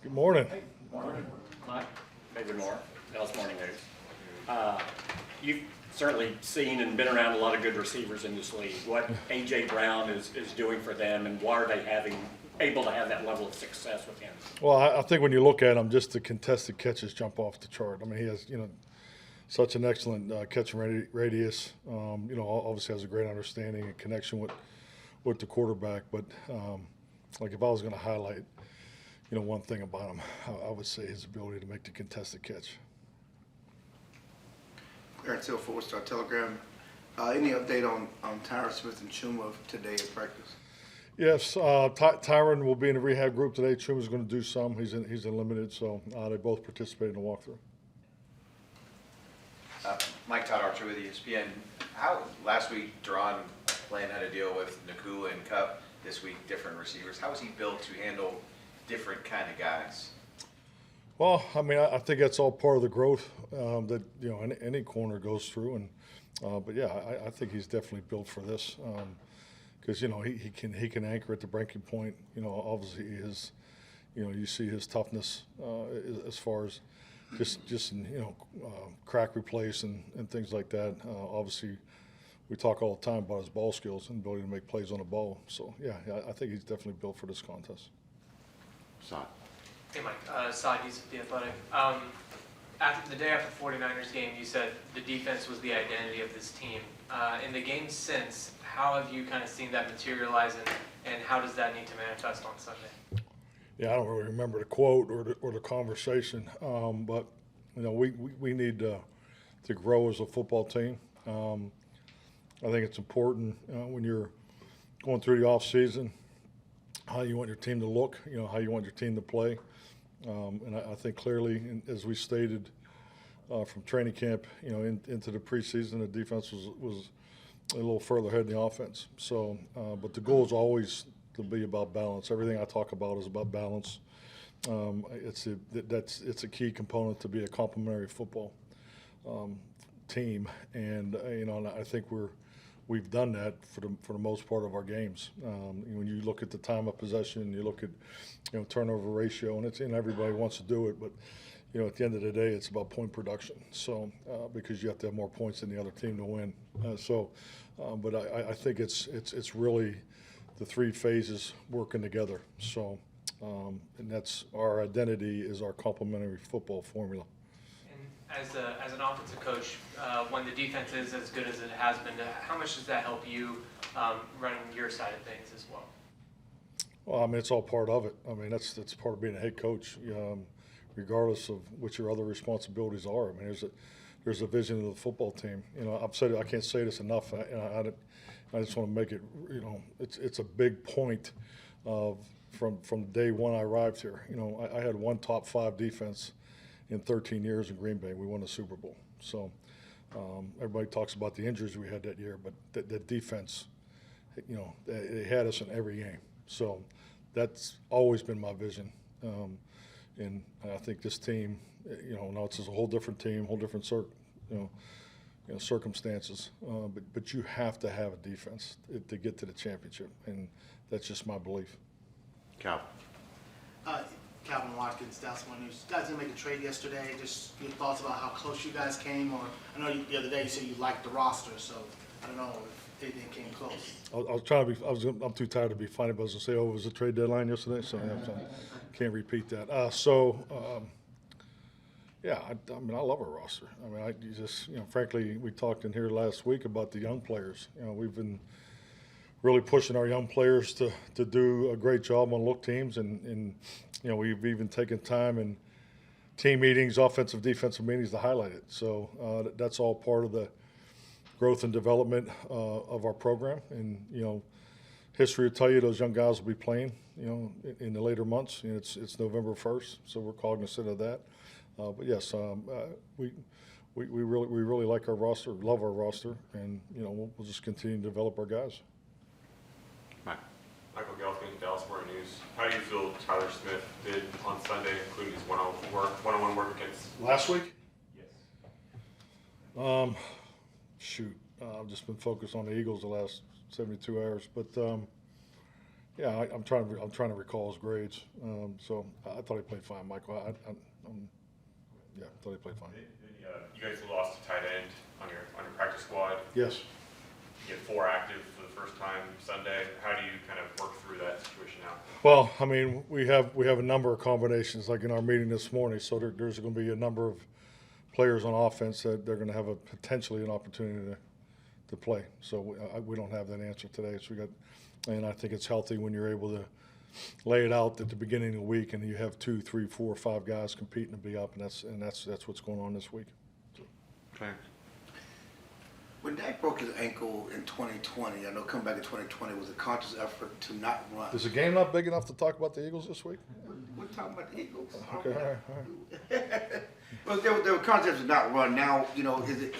Good morning. Hey, morning, Mike. David Moore, Dallas Morning News. You've certainly seen and been around a lot of good receivers in this league. What A.J. Brown is doing for them, and why are they able to have that level of success with him? Well, I think when you look at him, just the contested catches jump off the chart. I mean, he has, such an excellent catching radius. Obviously has a great understanding and connection with the quarterback. But like if I was going to highlight, one thing about him, I would say his ability to make the contested catch. Aaron Till, 4-Star Telegram. Any update on Tyron Smith and Chuma today in practice? Yes, Tyron will be in the rehab group today. Chuma's going to do some. He's in limited, so they both participated in the walkthrough. Mike Todd Archer with ESPN. How last week Duran Land had to deal with Nakula and Cup. This week different receivers. How was he built to handle different kind of guys? Well, I mean, I think that's all part of the growth that any corner goes through, and but yeah, I think he's definitely built for this because he can anchor at the breaking point. Obviously his you see his toughness as far as just crack replace and things like that. Obviously, we talk all the time about his ball skills and ability to make plays on the ball. So yeah, I think he's definitely built for this contest. Son. Hey Mike, Saad Yusuf, The Athletic. After the day after the 49ers game, you said the defense was the identity of this team. In the game since, how have you kind of seen that materialize, and how does that need to manifest on Sunday? Yeah, I don't really remember the quote or the conversation, but we need to grow as a football team. I think it's important when you're going through the off season, how you want your team to look, how you want your team to play. And I think clearly, as we stated from training camp, into the preseason, the defense was a little further ahead than the offense. So, but the goal is always to be about balance. Everything I talk about is about balance. It's a key component to be a complementary football team, and I think we've done that for the most part of our games. When you look at the time of possession, you look at turnover ratio, and everybody wants to do it, but at the end of the day, it's about point production. So because you have to have more points than the other team to win. But I think it's really the three phases working together. So and that's our identity is our complementary football formula. As an offensive coach, when the defense is as good as it has been, how much does that help you running your side of things as well? Well, I mean, it's all part of it. I mean, that's part of being a head coach, regardless of what your other responsibilities are. I mean, there's a vision of the football team. I've said it, I can't say this enough. I just want to make it. It's a big point from day one I arrived here. I had one top 5 defense in 13 years in Green Bay. We won the Super Bowl. So everybody talks about the injuries we had that year, but that defense, it had us in every game. So that's always been my vision. And I think this team, now it's just a whole different team, whole different circumstances. But you have to have a defense to get to the championship, and that's just my belief. Cal. Calvin Watkins, Dallas Morning News. You guys didn't make a trade yesterday. Just your thoughts about how close you guys came, or I know the other day you said you liked the roster, so I don't know if anything came close. I was trying to be. I'm too tired to be funny, but I was gonna say, it was a trade deadline yesterday, so I can't repeat that. Yeah, I mean, I love our roster. I mean, you just, frankly, we talked in here last week about the young players. We've been really pushing our young players to do a great job on look teams, and we've even taken time in team meetings, offensive, defensive meetings to highlight it. So that's all part of the growth and development of our program. And history will tell you those young guys will be playing, in the later months. It's November 1st, so we're cognizant of that. But yes, we really like our roster, love our roster, and we'll just continue to develop our guys. Michael Gelfand, Dallas Morning News. How do you feel Tyler Smith did on Sunday, including his one-on-one work against Last week? Yes. Shoot, I've just been focused on the Eagles the last 72 hours. But Yeah, I'm trying to recall his grades. So I thought he played fine, Michael. Yeah, I thought he played fine. You guys lost a tight end on your practice squad. Yes. You get 4 active for the first time Sunday. How do you kind of work through that situation now? Well, I mean, we have a number of combinations, like in our meeting this morning. So there's going to be a number of players on offense that they're going to have potentially an opportunity to play. So we don't have that answer today. So and I think it's healthy when you're able to lay it out at the beginning of the week, and you have 2, 3, 4, 5 guys competing to be up, and that's what's going on this week. So. Okay. When Dak broke his ankle in 2020, I know coming back in 2020 was a conscious effort to not run. Is the game not big enough to talk about the Eagles this week? We're talking about the Eagles. Okay, all right. Well, there were concepts to not run. Now, is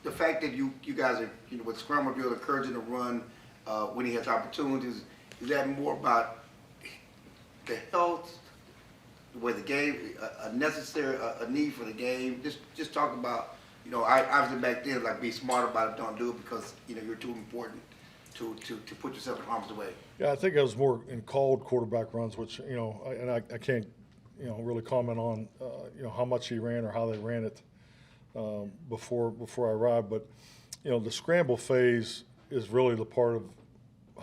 the fact that you guys are, with scramble drill encouraging to run when he has opportunities, is that more about the health, where the game, a need for the game? Just talk about, obviously back then, like, be smart about it, don't do it because, you're too important to put yourself in harm's way. Yeah, I think it was more in called quarterback runs, which, I can't, really comment on, how much he ran or how they ran it before I arrived. But, the scramble phase is really the part of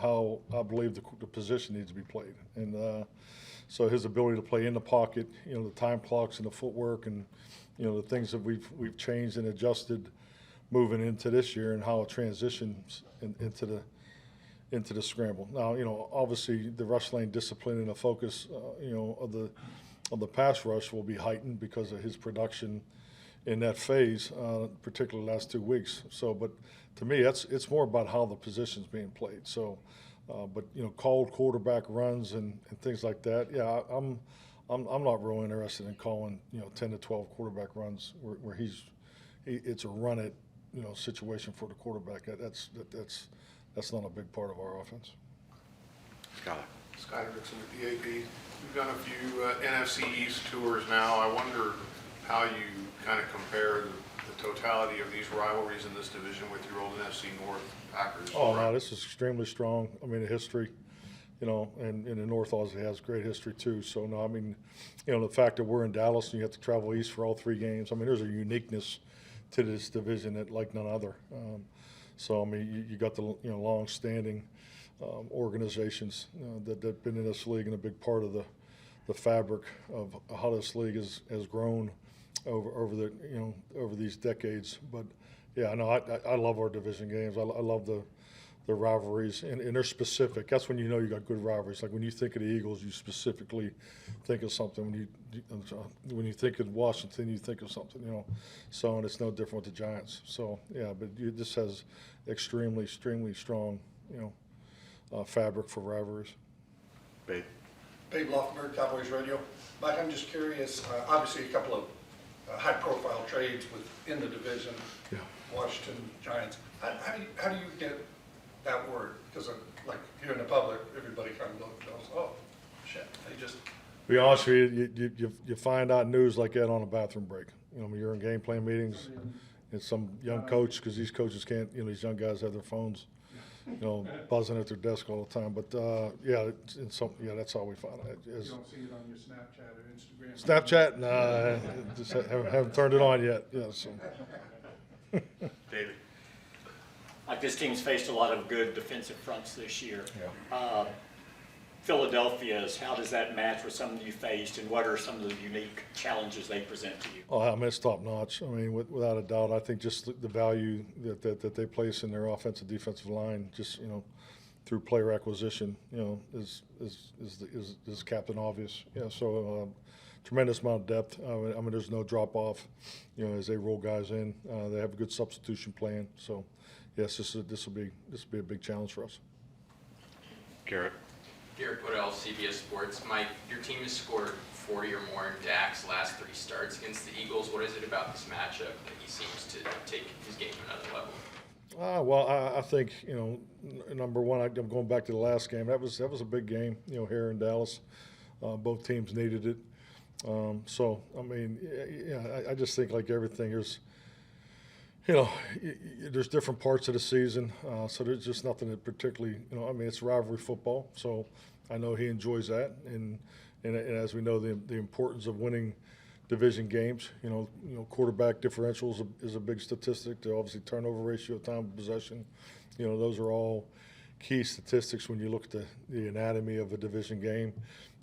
how I believe the position needs to be played. And so his ability to play in the pocket, the time clocks and the footwork and, the things that we've changed and adjusted moving into this year and how it transitions into the scramble. Now, obviously the rush lane discipline and the focus, of the pass rush will be heightened because of his production in that phase, particularly the last 2 weeks. So, but to me, it's more about how the position's being played. So, but called quarterback runs and things like that. Yeah, I'm not real interested in calling 10 to 12 quarterback runs where it's a run it situation for the quarterback. That's not a big part of our offense. Scott Dixon with the AP. We've done a few NFC East tours now. I wonder how you kind of compare the totality of these rivalries in this division with your old NFC North Packers. Oh, no, this is extremely strong. I mean, the history, and the North obviously has great history too. So, no, I mean, the fact that we're in Dallas and you have to travel east for all 3 games, I mean, there's a uniqueness to this division that like none other. So, I mean, you got the, long-standing organizations that have been in this league and a big part of the fabric of how this league has grown over these decades. But yeah, no, I love our division games. I love the rivalries, and they're specific. That's when you got good rivalries. Like when you think of the Eagles, you specifically think of something. When you think of Washington, you think of something. So, and it's no different with the Giants. So yeah, but this has extremely strong fabric for rivalries. Babe. Babe Loffenberg, Cowboys Radio. Mike, I'm just curious, obviously a couple of high-profile trades within the division, Yeah. Washington Giants. How do you get that word? Because like here in the public, everybody kind of goes, oh, shit, they just... Be honest with you find out news like that on a bathroom break. When you're in game plan meetings, and some young coach, because these coaches can't, these young guys have their phones, buzzing at their desk all the time. But that's how we find out. You don't see it on your Snapchat or Instagram? Snapchat? Nah, just haven't turned it on yet. Yeah, so. David. Like this team's faced a lot of good defensive fronts this year. Yeah. Philadelphia's, how does that match with some that you faced, and what are some of the unique challenges they present to you? Oh, I mean, it's top notch. I mean, without a doubt, I think just the value that they place in their offensive defensive line, just through player acquisition, is Captain Obvious. Yeah, so tremendous amount of depth. I mean, there's no drop off, as they roll guys in. They have a good substitution plan. So, yes, this will be a big challenge for us. Garrett. Garrett Woodell, CBS Sports. Mike, your team has scored 40 or more in Dak's last 3 starts against the Eagles. What is it about this matchup that he seems to take his game to another level? Well, I think number one, I'm going back to the last game. That was a big game, here in Dallas. Both teams needed it. So I mean, yeah, I just think like everything, you know, there's different parts of the season, so there's just nothing that particularly, I mean, it's rivalry football, so I know he enjoys that, and as we know, the importance of winning division games, quarterback differential is a big statistic. The obviously turnover ratio, time of possession, those are all key statistics when you look at the anatomy of a division game.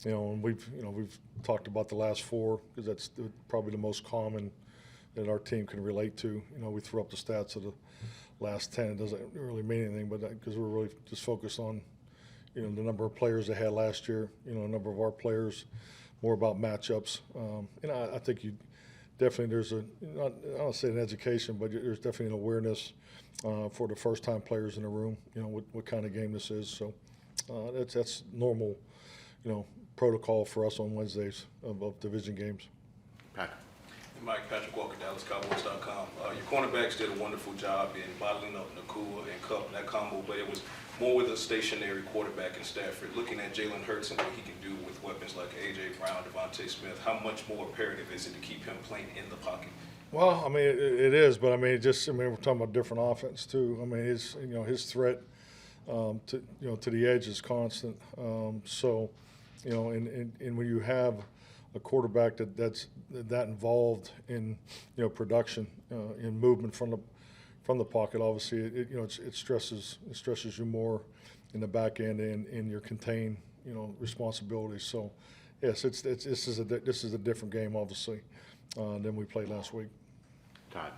And we've talked about the last four because that's probably the most common that our team can relate to. We throw up the stats of the last 10. It doesn't really mean anything, but because we're really just focused on, the number of players they had last year, a number of our players, more about matchups. I think you definitely, there's I don't want to say an education, but there's definitely an awareness for the first-time players in the room, what kind of game this is. So that's normal, protocol for us on Wednesdays of division games. Pat. Mike, Patrick Walker, DallasCowboys.com. Your cornerbacks did a wonderful job in bottling up Nakua and Cup, that combo, but it was more with a stationary quarterback in Stafford. Looking at Jalen Hurts and what he can do with weapons like A.J. Brown, Devontae Smith, how much more imperative is it to keep him playing in the pocket? Well, I mean, it is, but I mean, we're talking about different offense too. I mean, his threat to the edge is constant. So, and when you have a quarterback that's involved in production, in movement from the pocket, obviously it stresses you more in the back end and in your contained responsibilities. So, yes, this is a different game obviously than we played last week. Todd.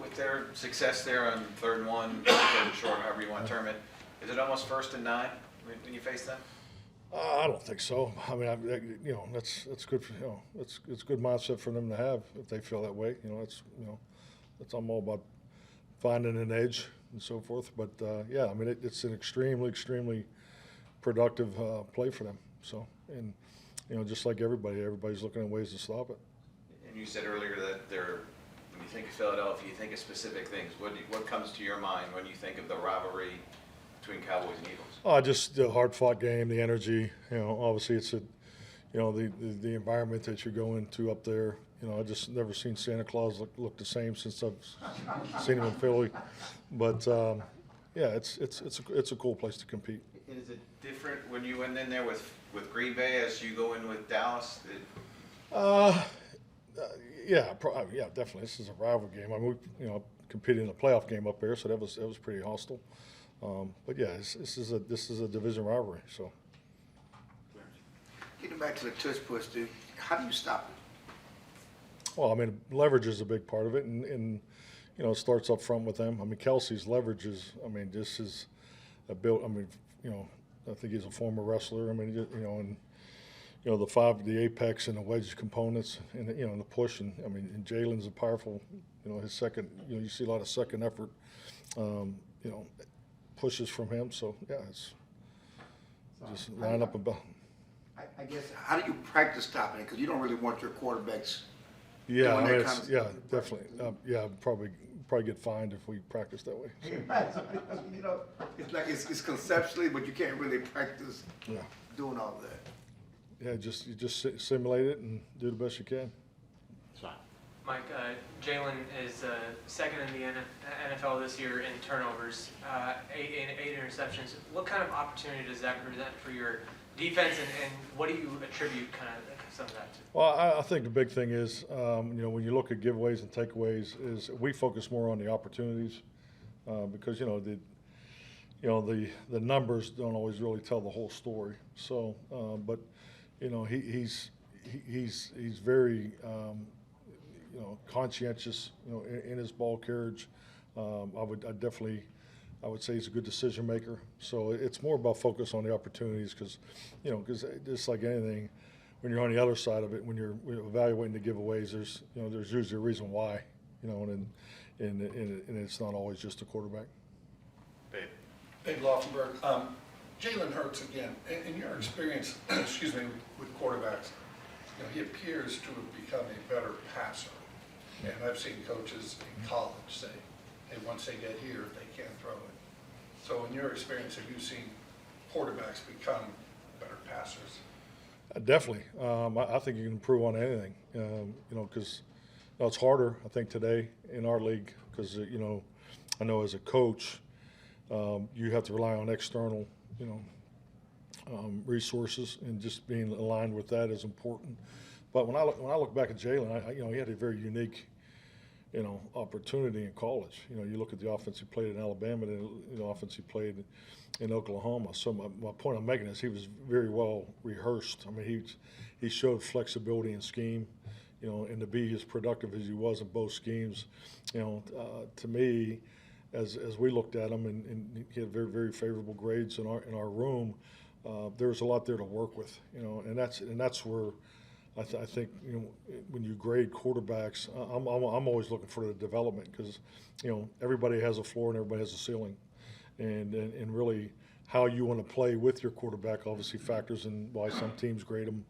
With their success there on 3rd and 1, 3rd and short, however you want to term it, is it almost 1st and 9 when you face them? I don't think so. I mean, that's good. It's good mindset for them to have if they feel that way. That's I'm all about finding an edge and so forth. But yeah, I mean, it's an extremely productive play for them. So, and just like everybody's looking at ways to stop it. And you said earlier that when you think of Philadelphia, you think of specific things. What comes to your mind when you think of the rivalry between Cowboys and Eagles? Just the hard-fought game, the energy. Obviously it's the environment that you're going to up there. I just never seen Santa Claus look the same since I've seen him in Philly. But yeah, it's a cool place to compete. Is it different when you went in there with Green Bay as you go in with Dallas? Yeah, definitely. This is a rival game. I mean, we competed in a playoff game up there, so that was pretty hostile. But yeah, this is a division rivalry. So, Getting back to the tush push, dude, how do you stop it? well, I mean, leverage is a big part of it, and it starts up front with them. I mean, Kelsey's leverage is. I mean, this is a build. I mean, I think he's a former wrestler. I mean, and the apex and the wedge components, and the push, and I mean, and Jalen's a powerful. His second. You see a lot of second effort. Pushes from him. So yeah, it's just line up about. I guess, how do you practice stopping it? Because you don't really want your quarterbacks. Yeah, doing I mean, that kind of yeah, stuff. definitely. Yeah, probably get fined if we practice that way. So, It's like it's conceptually, but you can't really practice yeah, doing all of that. yeah, you just simulate it and do the best you can. Mike, Jalen is second in the NFL this year in turnovers, eight interceptions. What kind of opportunity does that present for your defense, and what do you attribute kind of some of that to? Well, I think the big thing is, when you look at giveaways and takeaways, is we focus more on the opportunities because the numbers don't always really tell the whole story. So, but he's very conscientious in his ball carriage. I would say he's a good decision maker. So it's more about focus on the opportunities because just like anything, when you're on the other side of it, when you're evaluating the giveaways, there's usually a reason why, and it's not always just the quarterback. Dave Laufenberg, Jalen Hurts again, in your experience, excuse me, with quarterbacks, he appears to have become a better passer. And I've seen coaches in college say, hey, once they get here, they can't throw it. So in your experience, have you seen quarterbacks become better passers? Definitely. I think you can improve on anything, because Now, it's harder, I think, today in our league because, you know, I know as a coach, you have to rely on external, you know, resources, and just being aligned with that is important. But when I look back at Jalen, you know, he had a very unique, you know, opportunity in college. You know, you look at the offense he played in Alabama and the offense he played in Oklahoma. So my point I'm making is he was very well rehearsed. I mean, he showed flexibility in scheme, you know, and to be as productive as he was in both schemes, you know, to me, as we looked at him, and he had very, very favorable grades in our room. There was a lot there to work with, you know, and that's where I think, you know, when you grade quarterbacks, I'm always looking for the development because, you know, everybody has a floor and everybody has a ceiling, and really how you want to play with your quarterback obviously factors in why some teams grade them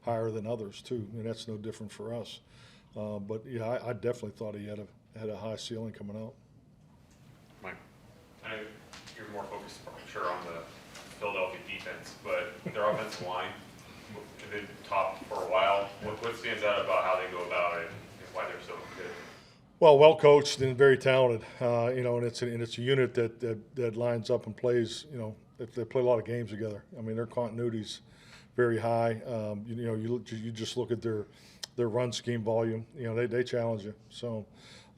higher than others too, and that's no different for us. But yeah, I definitely thought he had a high ceiling coming out. Mike, I know you're more focused, I'm sure, on the Philadelphia defense, but their offensive line, they've been top for a while. What stands out about how they go about it and why they're so good? Well coached and very talented, you know, and it's a unit that lines up and plays. You know, if they play a lot of games together. I mean, their continuity's very high. You know, you just look at their run scheme volume. You know, they challenge you. So,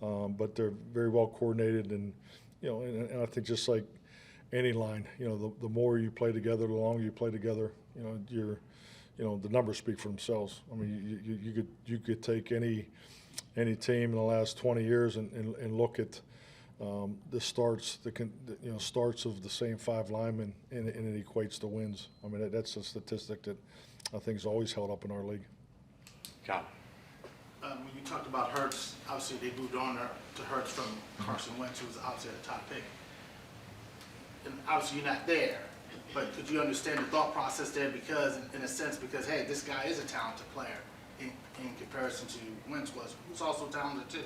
but they're very well coordinated, and you know, and I think just like any line, you know, the more you play together, the longer you play together, you know, the numbers speak for themselves. I mean, you could take any team in the last 20 years and look at the starts, starts of the same 5 linemen, and it equates to wins. I mean, that's a statistic that I think is always held up in our league. Cal. When you talked about Hurts, obviously they moved on to Hurts from Carson Wentz, who was obviously the top pick. And obviously you're not there, but could you understand the thought process there? Because, in a sense, because hey, this guy is a talented player in comparison to Wentz who's also talented too.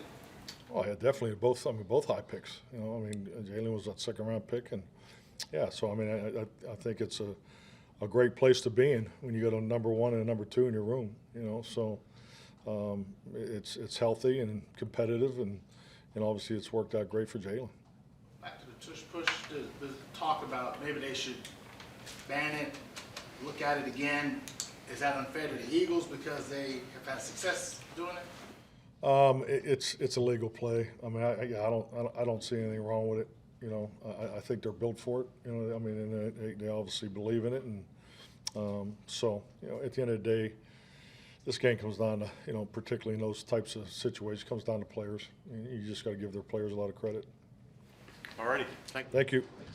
Oh yeah, definitely both high picks. You know, I mean, Jalen was that 2nd round pick, and yeah, so I mean, I think it's a great place to be in when you go to number 1 and number 2 in your room. You know, so it's healthy and competitive, and obviously it's worked out great for Jalen. Back to the tush push, the talk about maybe they should ban it, look at it again. Is that unfair to the Eagles because they have had success doing it? It's a legal play. I mean, I don't see anything wrong with it. You know, I think they're built for it. You know, I mean, and they obviously believe in it, and so you know, at the end of the day, this game comes down to, you know, particularly in those types of situations, comes down to players. You just got to give their players a lot of credit. Alrighty, Thank you.